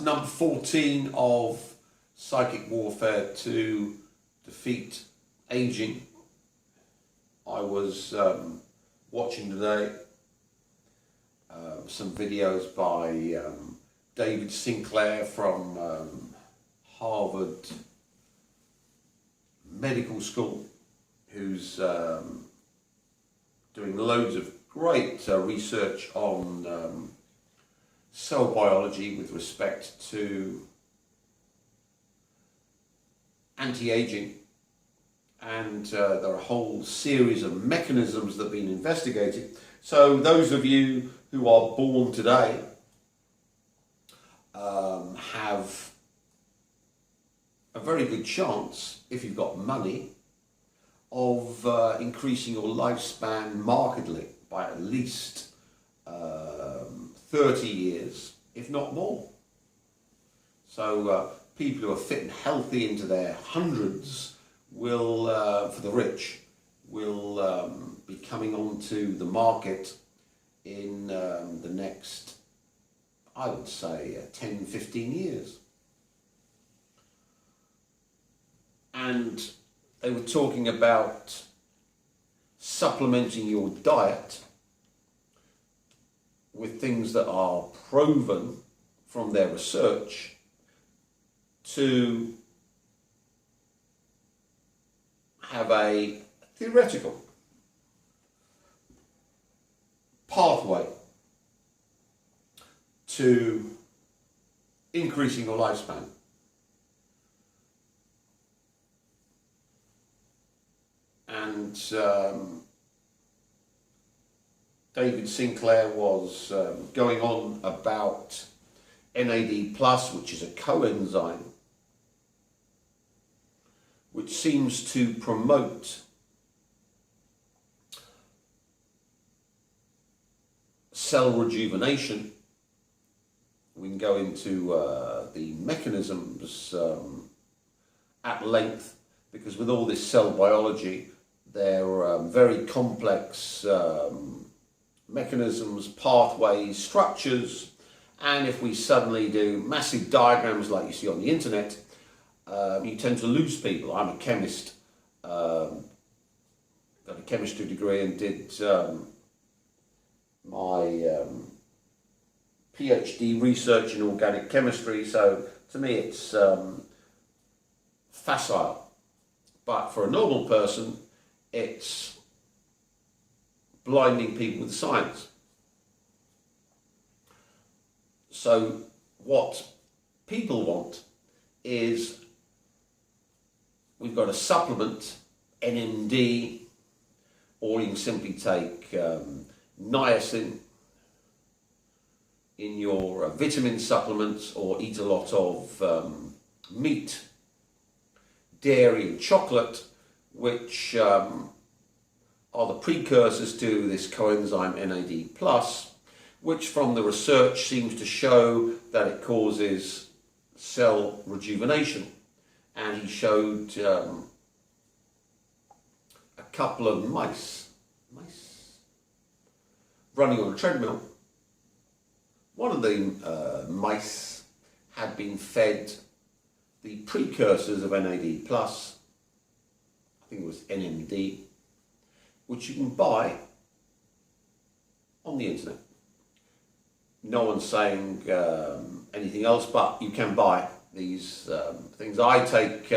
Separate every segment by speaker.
Speaker 1: to number 14 of Psychic Warfare to Defeat Aging. I was watching today some videos by David Sinclair from Harvard Medical School, who's doing loads of great research on cell biology with respect to anti-aging, and there are a whole series of mechanisms that have been investigated. So those of you who are born today have a very good chance, if you've got money, of increasing your lifespan markedly by at least 30 years, if not more. So people who are fit and healthy into their hundreds will, for the rich, will be coming onto the market in the next, I would say, 10, 15 years. And they were talking about supplementing your diet with things that are proven from their research to have a theoretical pathway to increasing your lifespan. And David Sinclair was going on about NAD+, which is a coenzyme which seems to promote cell rejuvenation. We can go into the mechanisms at length, because with all this cell biology, there are very complex mechanisms, pathways, structures, and if we suddenly do massive diagrams like you see on the internet, you tend to lose people. I'm a chemist, got a chemistry degree and did my PhD research in organic chemistry, so to me it's facile. But for a normal person, it's blinding people with science. So what people want is, we've got a supplement, NMD, or you can simply take niacin in your vitamin supplements, or eat a lot of meat, dairy and chocolate, which are the precursors to this coenzyme NAD+, which from the research seems to show that it causes cell rejuvenation. And he showed a couple of mice running on a treadmill. One of the mice had been fed the precursors of NAD+, I think it was NMD, which you can buy on the internet. No one's saying anything else, but you can buy these things. I take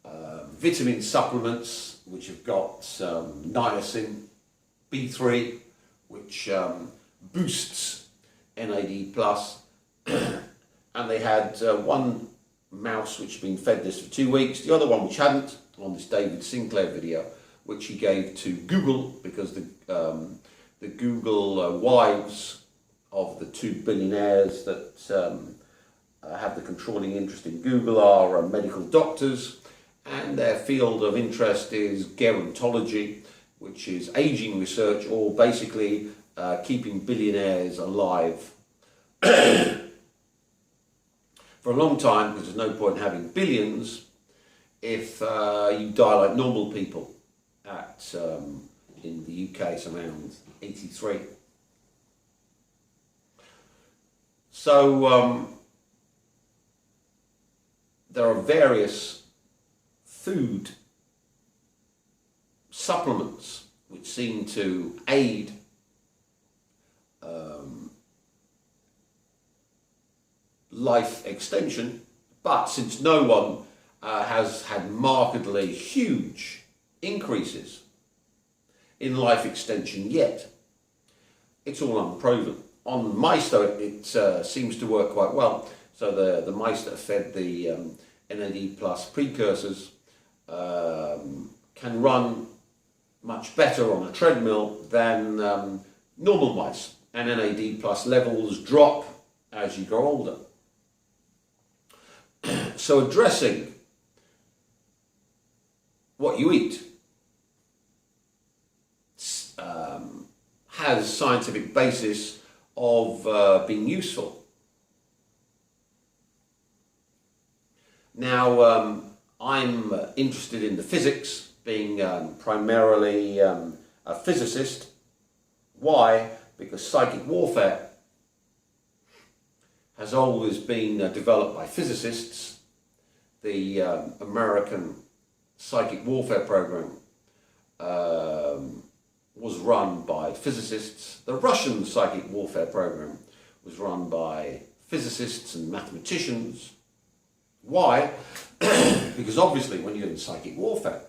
Speaker 1: vitamin supplements which have got niacin, B3, which boosts NAD+, and they had one mouse which had been fed this for 2 weeks, the other one which hadn't, on this David Sinclair video, which he gave to Google, because the Google wives of the 2 billionaires that have the controlling interest in Google are medical doctors, and their field of interest is gerontology, which is aging research, or basically keeping billionaires alive for a long time, because there's no point in having billions if you die like normal people at, in the UK, it's around 83. So there are various food supplements which seem to aid life extension, but since no one has had markedly huge increases in life extension yet, it's all unproven. On mice, though, it seems to work quite well. So the mice that are fed the NAD plus precursors can run much better on a treadmill than normal mice, and NAD plus levels drop as you grow older. So addressing what you eat has scientific basis of being useful. Now, I'm interested in the physics, being primarily a physicist. Why? Because psychic warfare has always been developed by physicists. The American psychic warfare program was run by physicists. The Russian psychic warfare program was run by physicists and mathematicians. Why? Because obviously when you're in psychic warfare,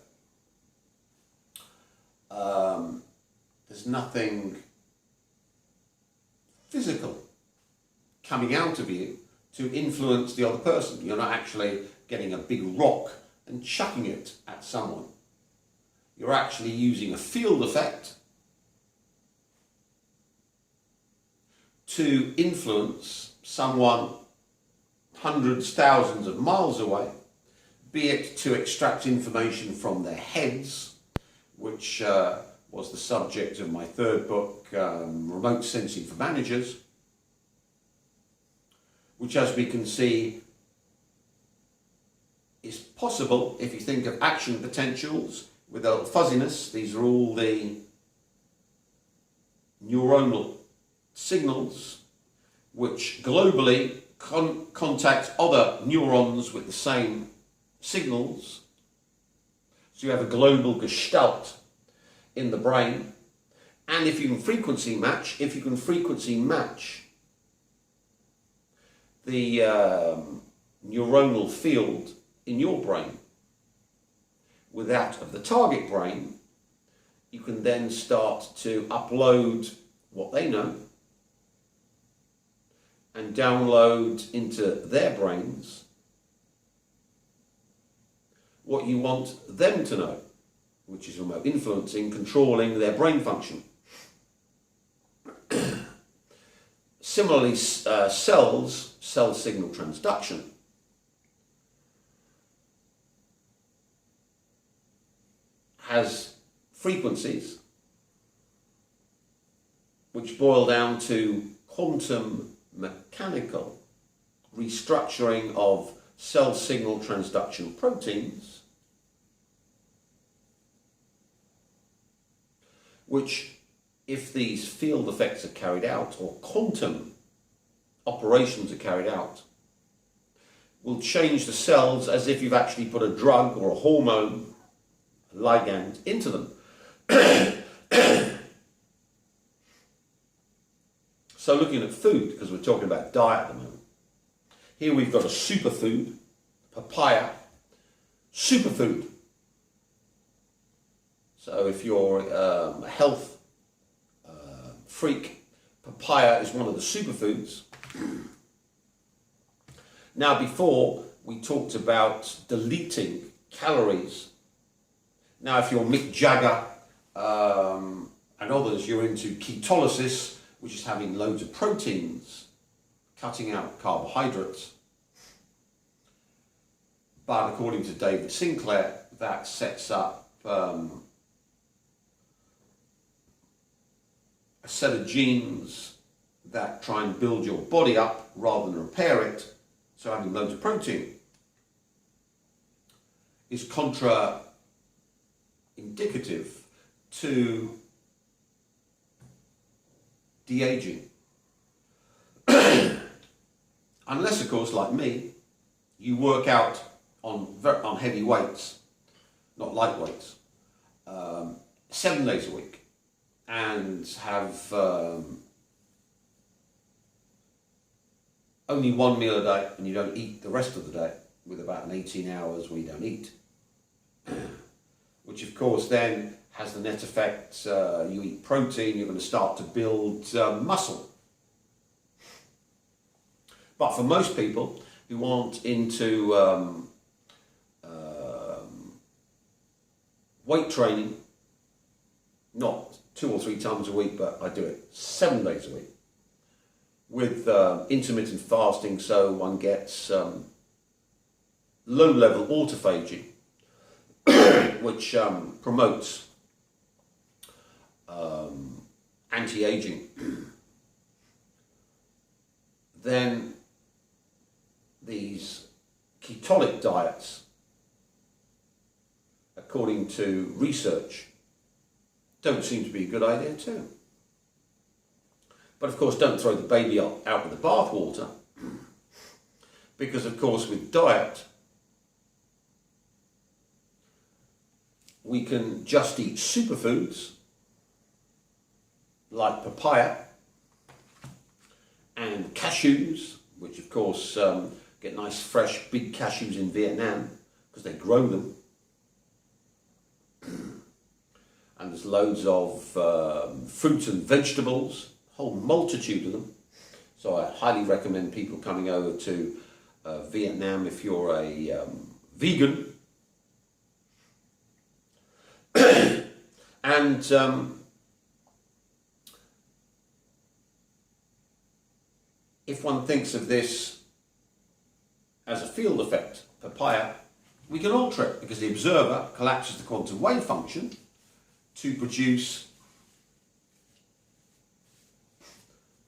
Speaker 1: there's nothing physical coming out of you to influence the other person. You're not actually getting a big rock and chucking it at someone. You're actually using a field effect to influence someone hundreds, thousands of miles away, be it to extract information from their heads, which was the subject of my third book, Remote Sensing for Managers, which, as we can see, is possible if you think of action potentials with a little fuzziness. These are all the neuronal signals which globally contact other neurons with the same signals. So you have a global gestalt in the brain. And if you can frequency match the neuronal field in your brain with that of the target brain, you can then start to upload what they know and download into their brains what you want them to know, which is remote influencing, controlling their brain function. Similarly, cell signal transduction has frequencies which boil down to quantum mechanical restructuring of cell signal transduction proteins, which, if these field effects are carried out, or quantum operations are carried out, will change the cells as if you've actually put a drug or a hormone, a ligand, into them. So looking at food, because we're talking about diet at the moment, here we've got a superfood, papaya, superfood. So if you're a health freak, papaya is one of the superfoods. Now, before we talked about deleting calories. Now, if you're Mick Jagger and others, you're into ketolysis, which is having loads of proteins, cutting out carbohydrates. But according to David Sinclair, that sets up a set of genes that try and build your body up rather than repair it. So having loads of protein is contra-indicative to de-aging. Unless, of course, like me, you work out on heavy weights, not light weights, 7 days a week, and have only one meal a day, and you don't eat the rest of the day, with about an 18 hours where you don't eat, which of course then has the net effect, you eat protein, you're going to start to build muscle. But for most people who aren't into weight training, not 2 or 3 times a week, but I do it 7 days a week with intermittent fasting, so one gets low-level autophagy, which promotes anti-aging. Then these ketonic diets, according to research, don't seem to be a good idea too. But of course, don't throw the baby out with the bathwater, because of course with diet, we can just eat superfoods like papaya and cashews, which of course get nice fresh big cashews in Vietnam because they grow them. And there's loads of fruits and vegetables, a whole multitude of them. So I highly recommend people coming over to Vietnam if you're a vegan. And if one thinks of this as a field effect, papaya, we can alter it because the observer collapses the quantum wave function to produce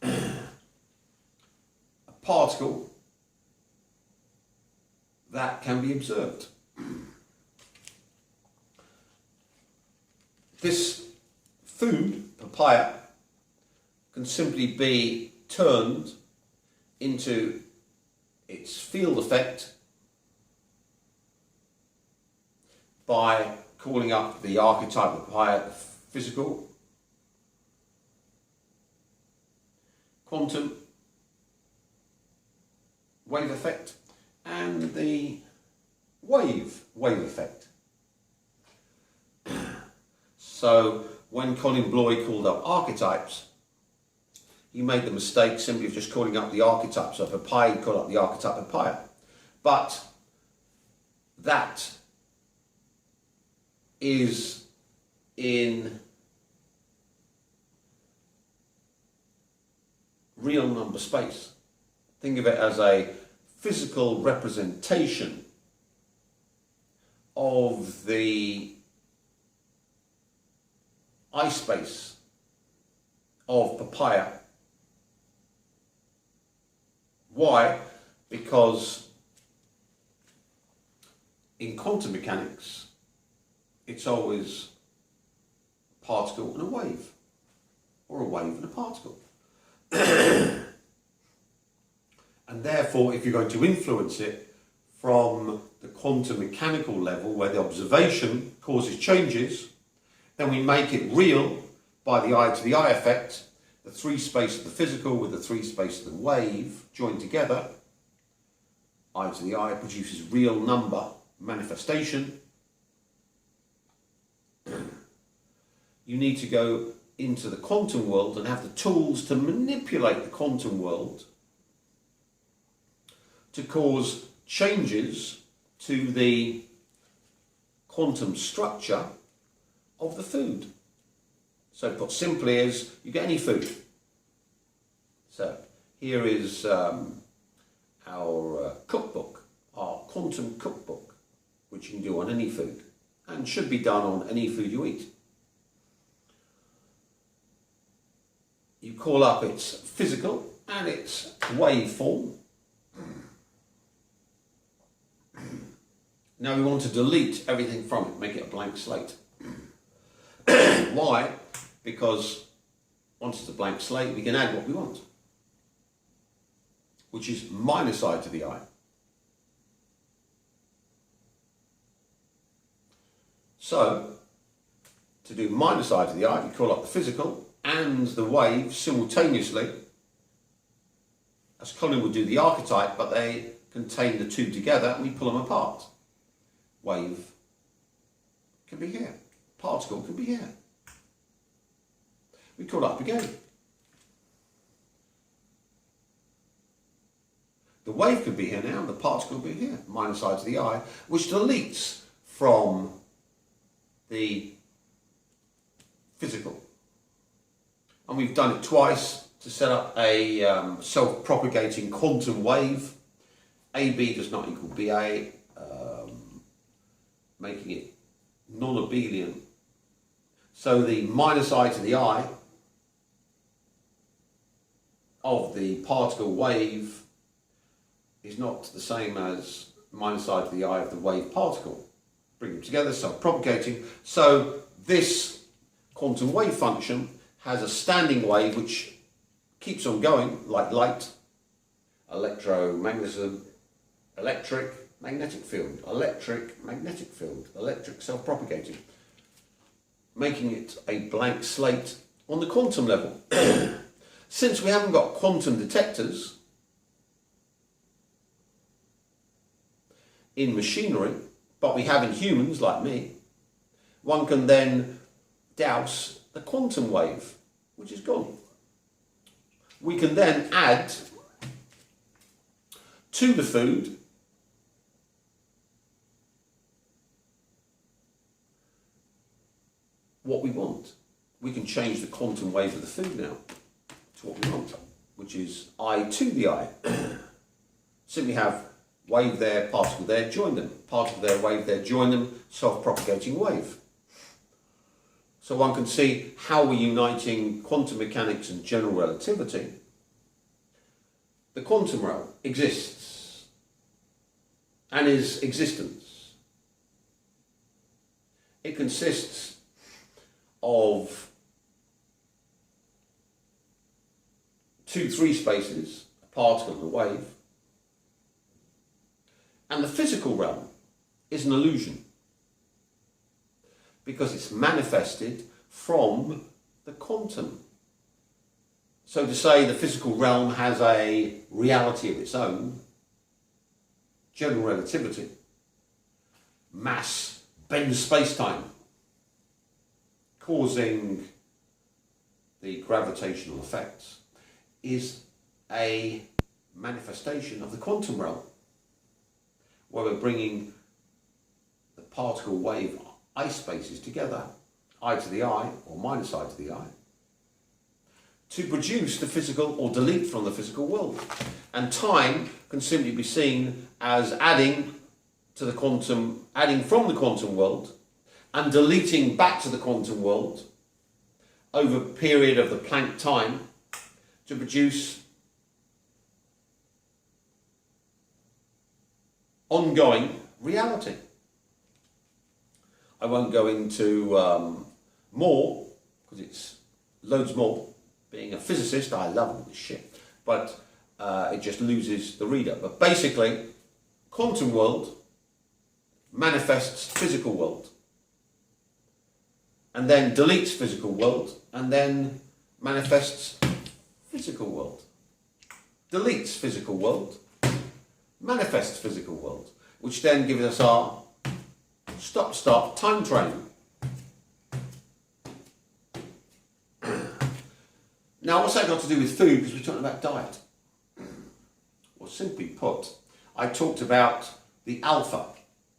Speaker 1: a particle that can be observed. This food, papaya, can simply be turned into its field effect by calling up the archetype of papaya, physical, quantum wave effect, and the wave effect. So when Colin Bloy called up archetypes, he made the mistake simply of just calling up the archetype. So papaya, he called up the archetype papaya. But that is in real number space. Think of it as a physical representation of the eye space of papaya. Why? Because in quantum mechanics, it's always a particle and a wave, or a wave and a particle. And therefore, if you're going to influence it from the quantum mechanical level, where the observation causes changes, then we make it real by the eye to the eye effect, the 3 space of the physical with the 3 space of the wave joined together. Eye to the eye produces real number manifestation. You need to go into the quantum world and have the tools to manipulate the quantum world to cause changes to the quantum structure of the food. So put simply is, you get any food. So here is our cookbook, our quantum cookbook, which you can do on any food and should be done on any food you eat. You call up its physical and its waveform. Now we want to delete everything from it, make it a blank slate. Why? Because once it's a blank slate, we can add what we want, which is minus eye to the eye. So, to do minus I to the I, we call up the physical and the wave simultaneously, as Colin would do the archetype, but they contain the two together and we pull them apart. Wave can be here, particle can be here. We call up again. The wave could be here now, and the particle could be here, minus I to the I, which deletes from the physical. And we've done it twice to set up a self-propagating quantum wave. AB does not equal BA, making it non-abelian. So the minus I to the I of the particle wave is not the same as minus I to the I of the wave particle. Bring them together, self-propagating. So this quantum wave function has a standing wave which keeps on going, like light, electromagnetism, electric, magnetic field, electric, magnetic field, electric, self-propagating, making it a blank slate on the quantum level. Since we haven't got quantum detectors in machinery, but we have in humans like me, one can then douse the quantum wave, which is gone. We can then add to the food what we want. We can change the quantum wave of the food now to what we want, which is I to the I. Simply have wave there, particle there, join them. Particle there, wave there, join them, self-propagating wave. So one can see how we're uniting quantum mechanics and general relativity. The quantum realm exists and is existence. It consists of 2 3 spaces, a particle and a wave. And the physical realm is an illusion because it's manifested from the quantum. So to say the physical realm has a reality of its own, general relativity, mass bends space-time, causing the gravitational effects, is a manifestation of the quantum realm, where we're bringing the particle wave I spaces together, I to the I, or minus I to the I, to produce the physical or delete from the physical world. And time can simply be seen as adding to the quantum, adding from the quantum world and deleting back to the quantum world over a period of the Planck time to produce ongoing reality. I won't go into more, because it's loads more. Being a physicist, I love all this shit, but it just loses the reader. But basically, quantum world manifests physical world, and then deletes physical world, and then manifests physical world. Deletes physical world, manifests physical world, which then gives us our stop-start time train. Now, what's that got to do with food? Because we're talking about diet. Well, simply put, I talked about the alpha.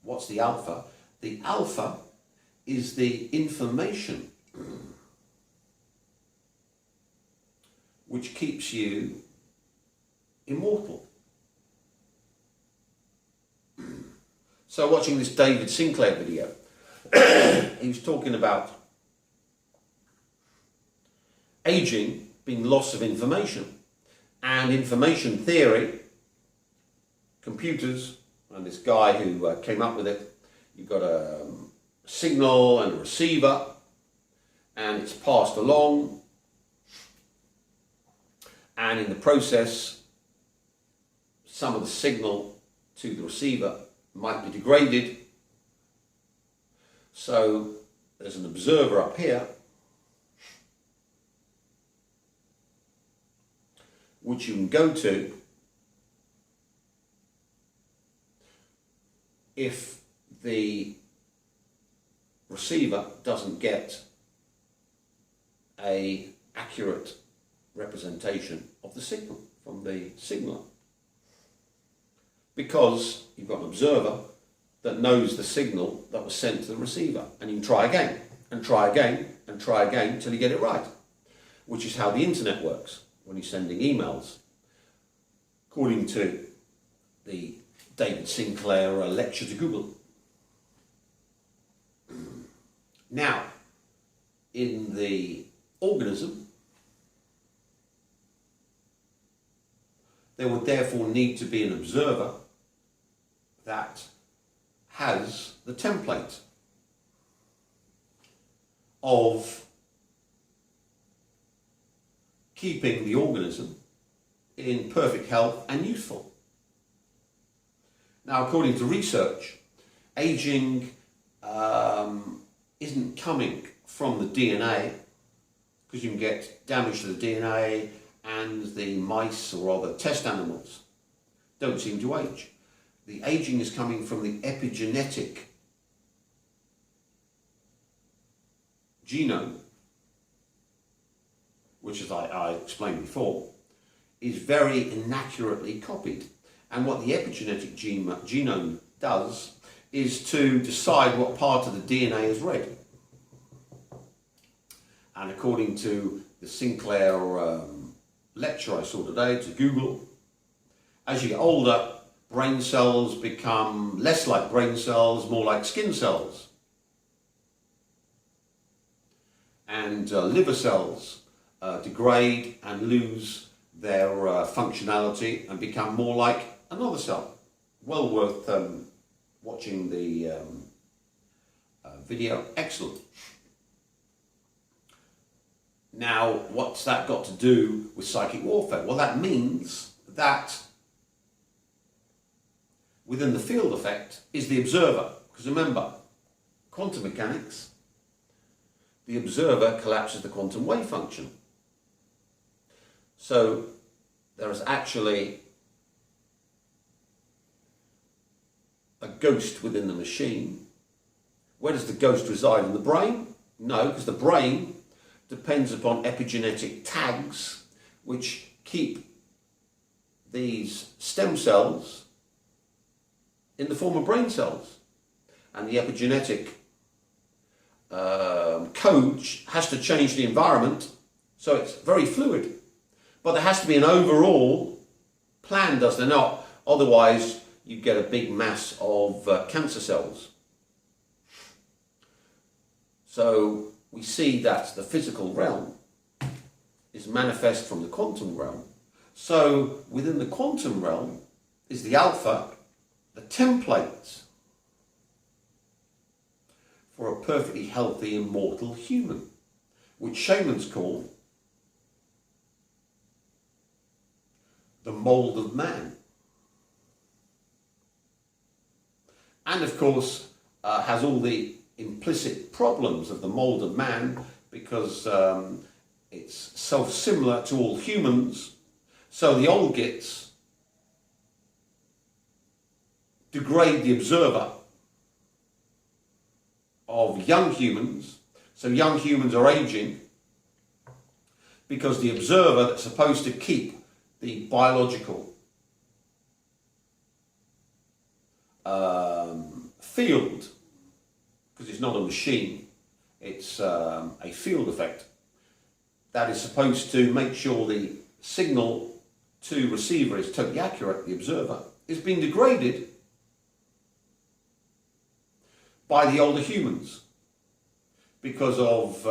Speaker 1: What's the alpha? The alpha is the information which keeps you immortal. So watching this David Sinclair video, he was talking about aging being loss of information, and information theory, computers, and this guy who came up with it, you've got a signal and a receiver, and it's passed along, and in the process some of the signal to the receiver might be degraded, So there's an observer up here which you can go to if the receiver doesn't get an accurate representation of the signal from the signaler. Because you've got an observer that knows the signal that was sent to the receiver, and you can try again and try again and try again until you get it right, which is how the internet works when you're sending emails. According to the David Sinclair lecture to Google. Now, in the organism, there would therefore need to be an observer that has the template of keeping the organism in perfect health and useful. Now, according to research, aging isn't coming from the DNA, because you can get damage to the DNA, and the mice or other test animals don't seem to age. The aging is coming from the epigenetic genome, which, as I explained before, is very inaccurately copied. And what the epigenetic genome does is to decide what part of the DNA is read. And according to the Sinclair lecture I saw today to Google, as you get older, brain cells become less like brain cells, more like skin cells. And liver cells degrade and lose their functionality and become more like another cell. Well worth watching the video. Excellent. Now, what's that got to do with psychic warfare? Well, that means that within the field effect is the observer. Because remember, quantum mechanics, the observer collapses the quantum wave function. So there is actually a ghost within the machine. Where does the ghost reside? In the brain? No, because the brain depends upon epigenetic tags which keep these stem cells in the form of brain cells. And the epigenetic code has to change the environment, so it's very fluid. But there has to be an overall plan, does there not? Otherwise, you get a big mass of cancer cells. So we see that the physical realm is manifest from the quantum realm. So within the quantum realm is the alpha, the template for a perfectly healthy, immortal human, which shamans call the mold of man. And of course, has all the implicit problems of the mold of man, because it's self-similar to all humans. So the old gits degrade the observer of young humans. So young humans are aging because the observer that's supposed to keep the biological field, because it's not a machine, it's a field effect that is supposed to make sure the signal to receiver is totally accurate, the observer, is being degraded by the older humans because of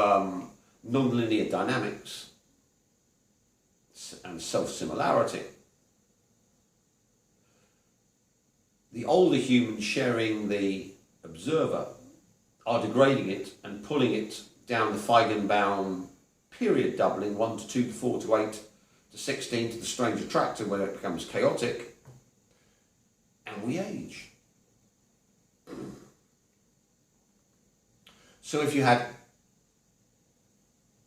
Speaker 1: non-linear dynamics and self-similarity. The older humans sharing the observer are degrading it and pulling it down the Feigenbaum period doubling, 1 to 2 to 4 to 8 to 16 to the strange attractor, where it becomes chaotic, and we age. So if you had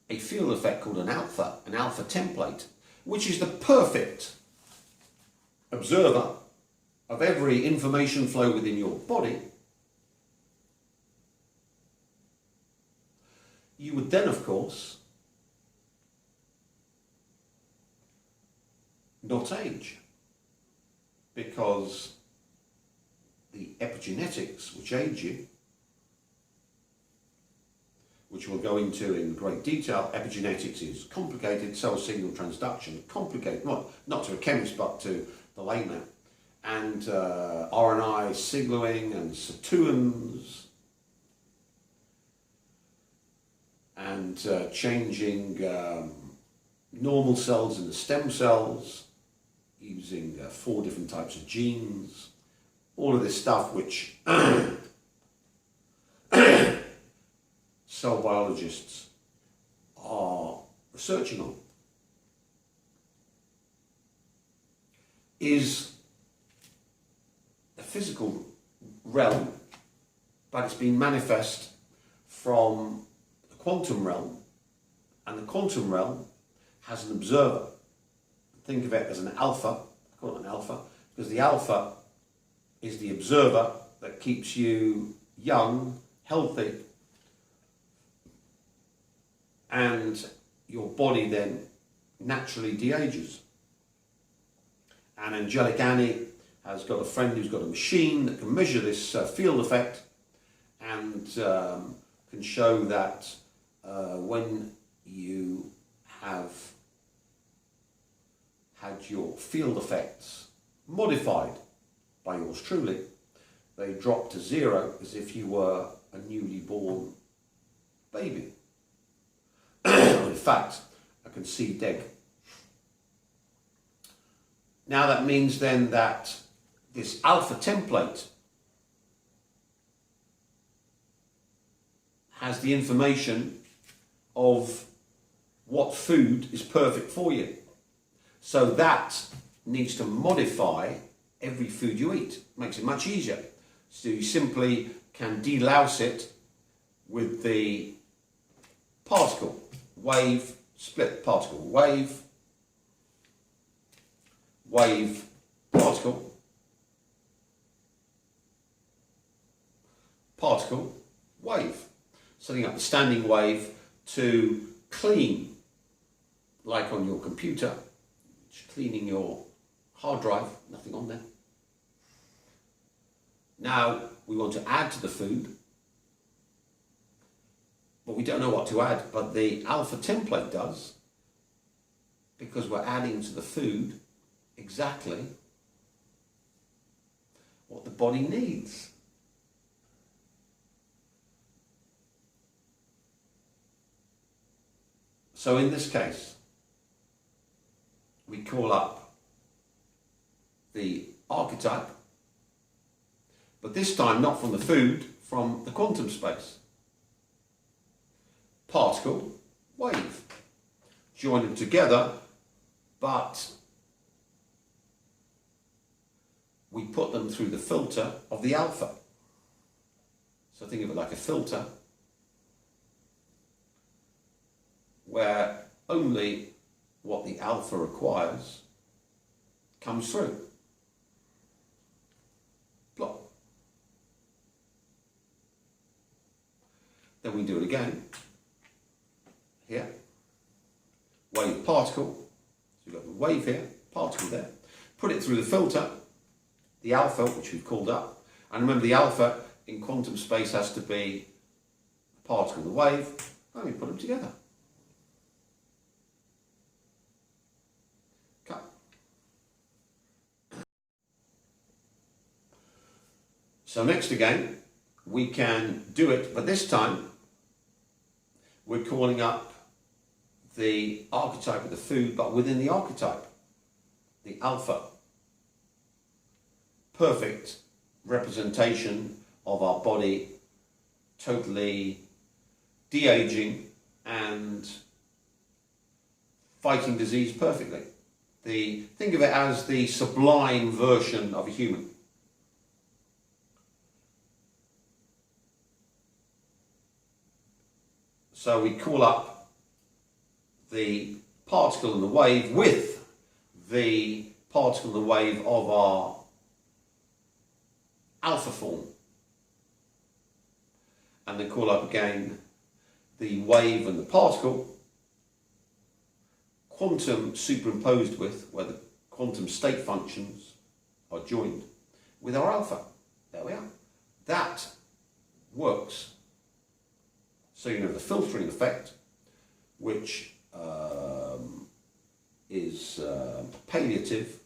Speaker 1: a field effect called an alpha template, which is the perfect observer of every information flow within your body, you would then, of course, not age, because the epigenetics which age you, which we'll go into in great detail. Epigenetics is complicated, cell signal transduction, complicated, not to a chemist but to the layman, and RNA signaling and sirtuins, and changing normal cells into stem cells, using 4 different types of genes, all of this stuff which cell biologists are researching on, is a physical realm, but it's been manifest from the quantum realm, and the quantum realm has an observer. Think of it as an alpha. I call it an alpha because the alpha is the observer that keeps you young, healthy, and your body then naturally de-ages. And Angelic Annie has got a friend who's got a machine that can measure this field effect and can show that when you have had your field effects modified by yours truly, they drop to 0 as if you were a newly born baby. In fact, a conceived egg. Now that means then that this alpha template has the information of what food is perfect for you. So that needs to modify every food you eat. Makes it much easier. So you simply can delouse it with the particle, wave, split particle, wave, wave, particle, particle, wave. Setting up the standing wave to clean, like on your computer, cleaning your hard drive, nothing on there. Now we want to add to the food, but we don't know what to add, but the alpha template does, because we're adding to the food exactly what the body needs. So in this case, we call up the archetype, but this time not from the food, from the quantum space. Particle, wave. Join them together, but we put them through the filter of the alpha. So think of it like a filter where only what the alpha requires comes through. Plop. Then we do it again. Here. Wave, particle. So you've got the wave here, particle there. Put it through the filter, the alpha, which we've called up. And remember, the alpha in quantum space has to be the particle and the wave, and we put them together. Cut. So next again, we can do it, but this time we're calling up the archetype of the food, but within the archetype, the alpha. Perfect representation of our body, totally de-aging and fighting disease perfectly. Think of it as the sublime version of a human. So we call up the particle and the wave with the particle and the wave of our alpha form, and then call up again the wave and the particle quantum superimposed with, where the quantum state functions are joined with our alpha. There we are. That works. So you know the filtering effect, which is palliative,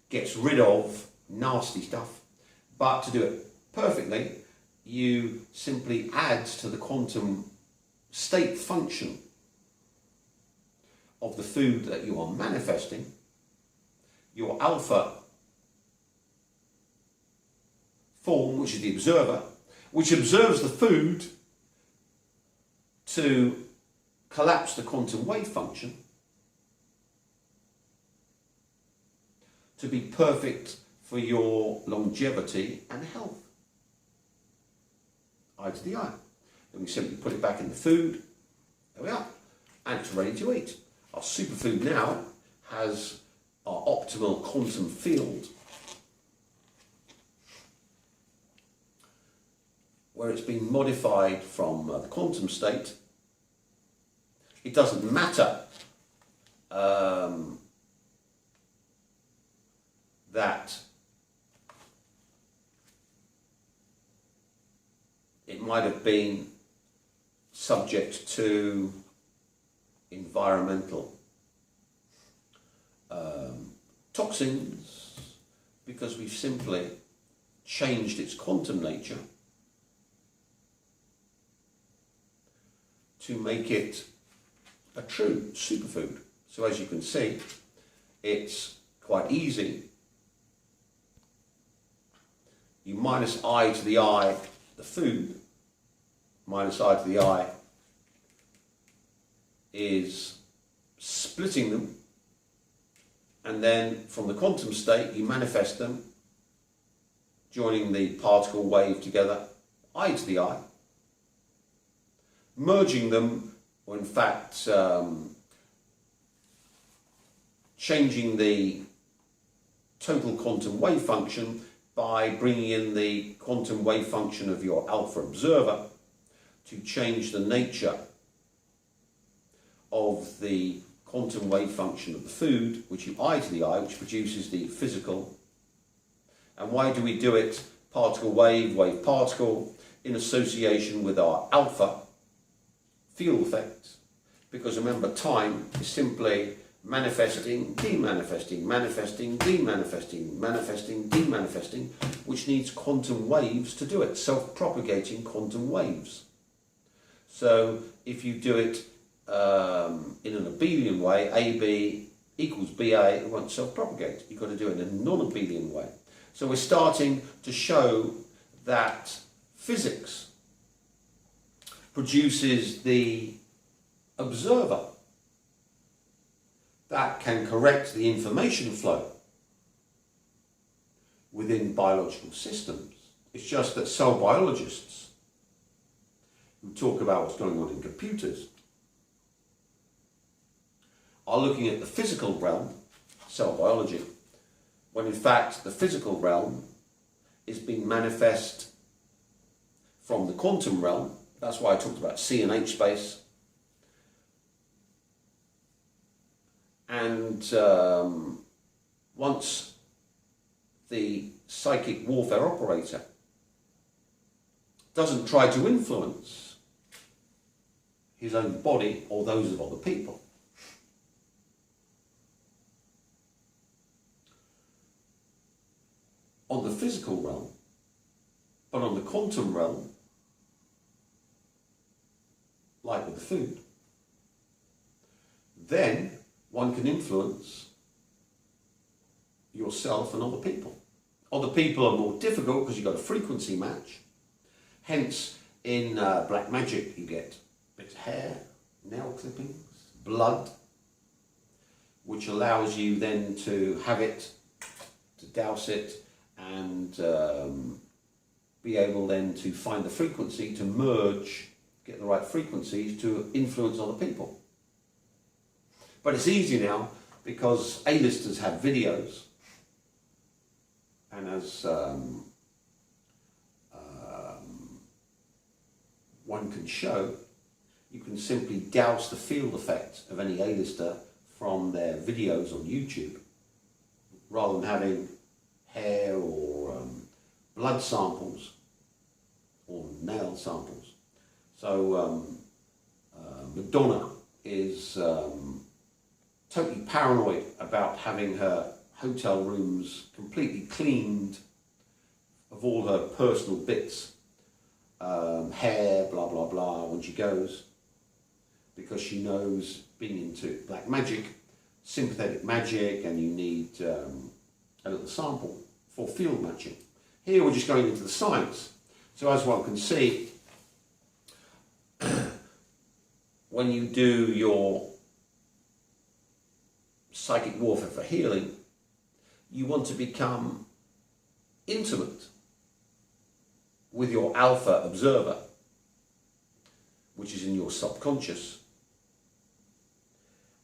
Speaker 1: gets rid of nasty stuff, but to do it perfectly, you simply add to the quantum state function of the food that you are manifesting your alpha form, which is the observer, which observes the food to collapse the quantum wave function to be perfect for your longevity and health. Eye to the eye. Then we simply put it back in the food. There we are. And it's ready to eat. Our superfood now has our optimal quantum field, where it's been modified from the quantum state. It doesn't matter that it might have been subject to environmental toxins, because we've simply changed its quantum nature to make it a true superfood. So as you can see, it's quite easy. You minus I to the I, the food, minus I to the I is splitting them, and then from the quantum state you manifest them, joining the particle wave together, I to the I, merging them, or in fact changing the total quantum wave function by bringing in the quantum wave function of your alpha observer to change the nature of the quantum wave function of the food, which you I to the I, which produces the physical. And why do we do it particle wave, wave particle, in association with our alpha field effects? Because remember, time is simply manifesting, demanifesting, manifesting, demanifesting, manifesting, demanifesting, which needs quantum waves to do it, self-propagating quantum waves. So if you do it in an abelian way, AB equals BA, it won't self-propagate. You've got to do it in a non-abelian way. So we're starting to show that physics produces the observer that can correct the information flow within biological systems. It's just that cell biologists who talk about what's going on in computers are looking at the physical realm, cell biology, when in fact the physical realm is being manifest from the quantum realm. That's why I talked about C and H space. And once the psychic warfare operator doesn't try to influence his own body or those of other people, on the physical realm, but on the quantum realm, like with the food, then one can influence yourself and other people. Other people are more difficult because you've got a frequency match. Hence, in black magic, you get bits of hair, nail clippings, blood, which allows you then to have it, to douse it, and be able then to find the frequency to merge get the right frequencies to influence other people. But it's easy now because A-listers have videos, and as one can show, you can simply douse the field effect of any A-lister from their videos on YouTube, rather than having hair or blood samples or nail samples. So Madonna is totally paranoid about having her hotel rooms completely cleaned of all her personal bits, hair, blah blah blah, when she goes, because she knows, being into black magic, sympathetic magic, and you need a little sample for field matching. Here we're just going into the science. So as one can see, when you do your psychic warfare for healing, you want to become intimate with your alpha observer, which is in your subconscious,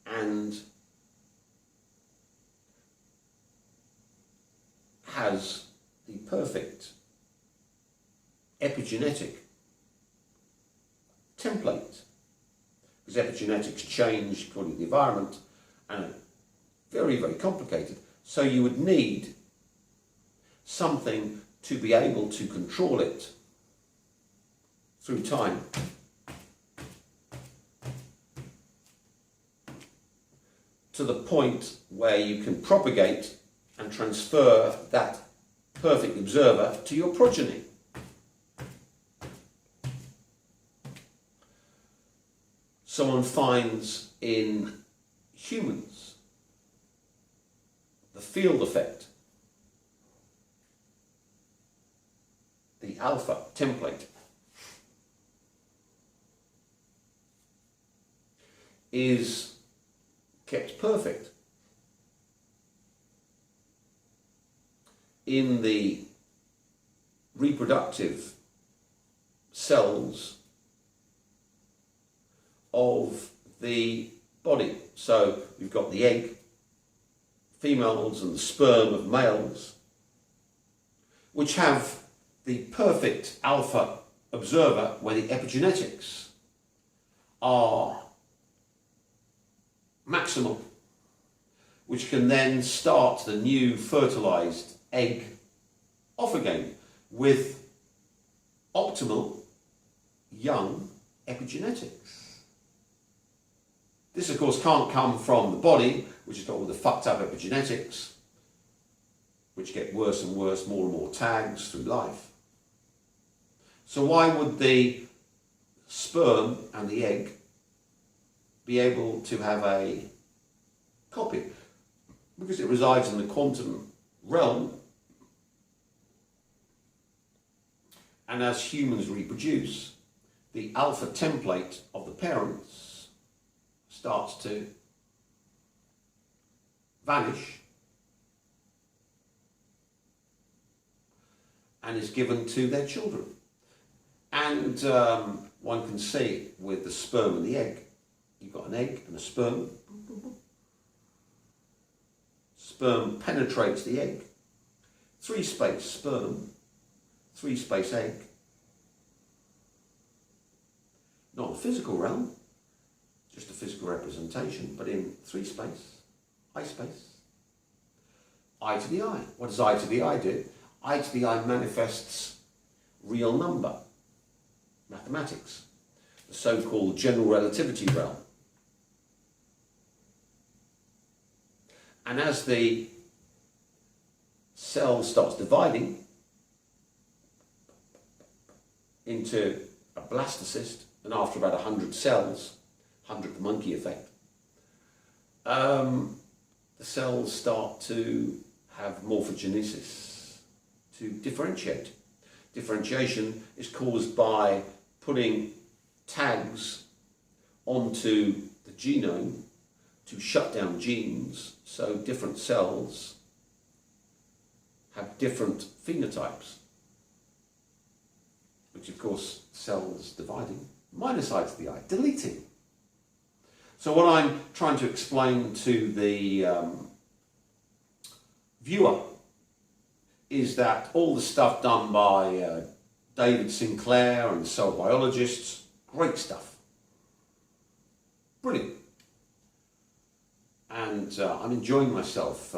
Speaker 1: and has the perfect epigenetic template, because epigenetics change according to the environment and are very, very complicated. So you would need something to be able to control it through time. To the point where you can propagate and transfer that perfect observer to your progeny. Someone finds in humans the field effect, the alpha template, is kept perfect in the reproductive cells of the body. So we've got the egg, females, and the sperm of males, which have the perfect alpha observer where the epigenetics are maximal, which can then start the new fertilized egg off again with optimal young epigenetics. This, of course, can't come from the body, which has got all the fucked up epigenetics, which get worse and worse, more and more tags through life. So why would the sperm and the egg be able to have a copy? Because it resides in the quantum realm, and as humans reproduce, the alpha template of the parents starts to vanish and is given to their children. And one can see with the sperm and the egg, you've got an egg and a sperm. Sperm penetrates the egg. 3-space sperm, 3-space egg. Not the physical realm, just a physical representation, but in 3-space, eye space. Eye to the eye. What does eye to the eye do? Eye to the eye manifests real number, mathematics, the so-called general relativity realm. And as the cell starts dividing into a blastocyst, and after about 100 cells, 100th monkey effect, the cells start to have morphogenesis, to differentiate. Differentiation is caused by putting tags onto the genome to shut down genes, so different cells have different phenotypes, which of course cells dividing minor side to the eye, deleting. So what I'm trying to explain to the viewer is that all the stuff done by David Sinclair and the cell biologists, great stuff. Brilliant. And I'm enjoying myself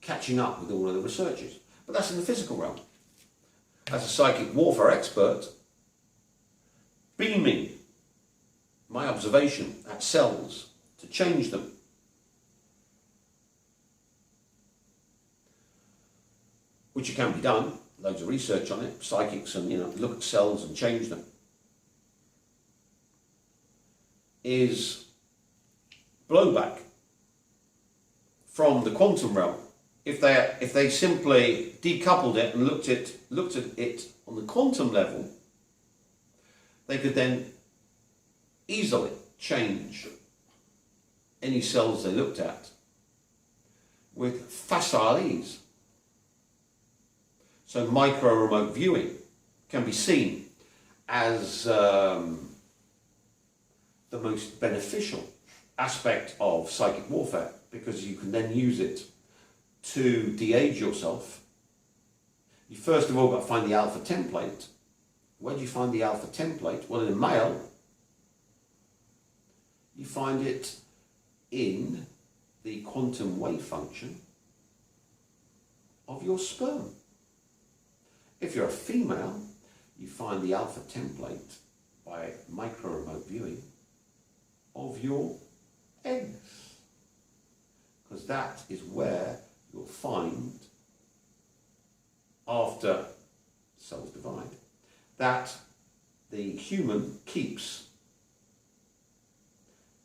Speaker 1: catching up with all of the researchers. But that's in the physical realm. As a psychic warfare expert, beaming my observation at cells to change them. Which it can be done, loads of research on it, psychics and look at cells and change them, is blowback from the quantum realm. If they simply decoupled it and looked at it on the quantum level, they could then easily change any cells they looked at with facile ease. So micro remote viewing can be seen as the most beneficial aspect of psychic warfare, because you can then use it to de-age yourself. You first of all got to find the alpha template. Where do you find the alpha template? Well, in a male, you find it in the quantum wave function of your sperm. If you're a female, you find the alpha template by micro remote viewing of your eggs, because that is where you'll find, after cells divide, that the human keeps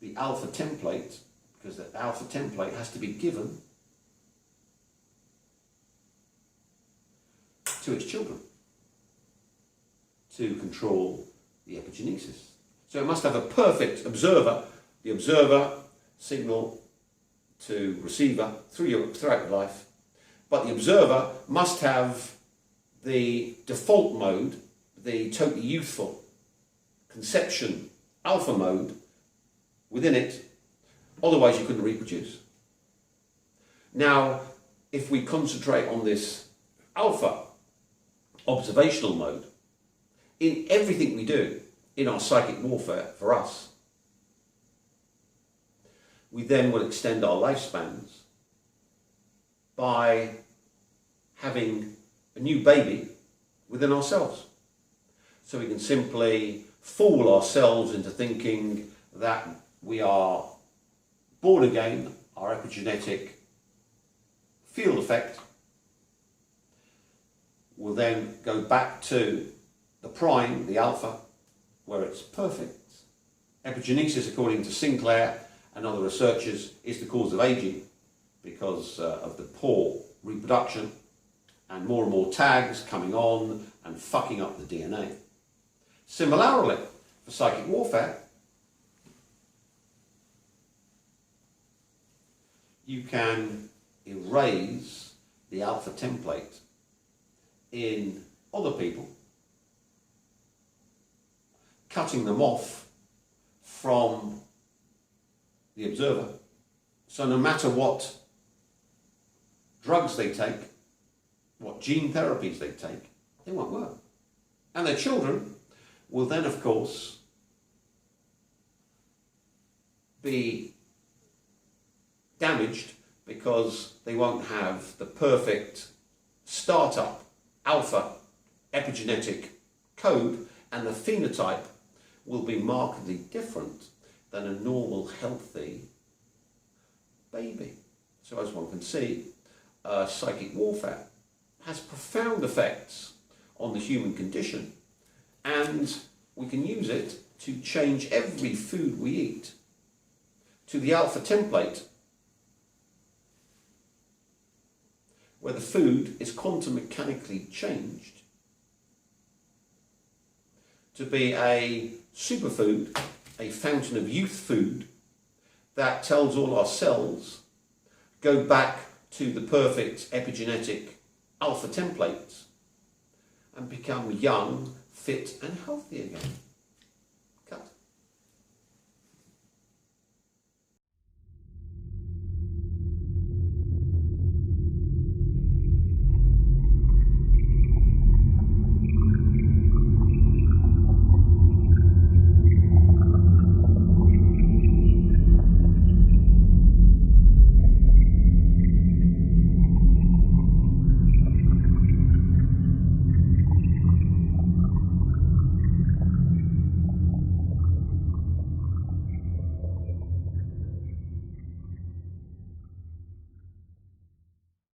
Speaker 1: the alpha template, because the alpha template has to be given to its children to control the epigenesis. So it must have a perfect observer, the observer signal to receiver throughout your life, but the observer must have the default mode, the totally youthful conception alpha mode within it, otherwise you couldn't reproduce. Now, if we concentrate on this alpha observational mode, in everything we do in our psychic warfare for us, we then will extend our lifespans by having a new baby within ourselves. So we can simply fool ourselves into thinking that we are born again, our epigenetic field effect will then go back to the prime, the alpha, where it's perfect. Epigenesis, according to Sinclair and other researchers, is the cause of aging because of the poor reproduction and more tags coming on and fucking up the DNA. Similarly, for psychic warfare, you can erase the alpha template in other people, cutting them off from the observer. So no matter what drugs they take, what gene therapies they take, they won't work. And their children will then, of course, be damaged because they won't have the perfect startup alpha epigenetic code, and the phenotype will be markedly different than a normal healthy baby. So as one can see, psychic warfare has profound effects on the human condition, and we can use it to change every food we eat to the alpha template, where the food is quantum mechanically changed to be a superfood, a fountain of youth food that tells all our cells go back to the perfect epigenetic alpha templates and become young, fit and healthy again.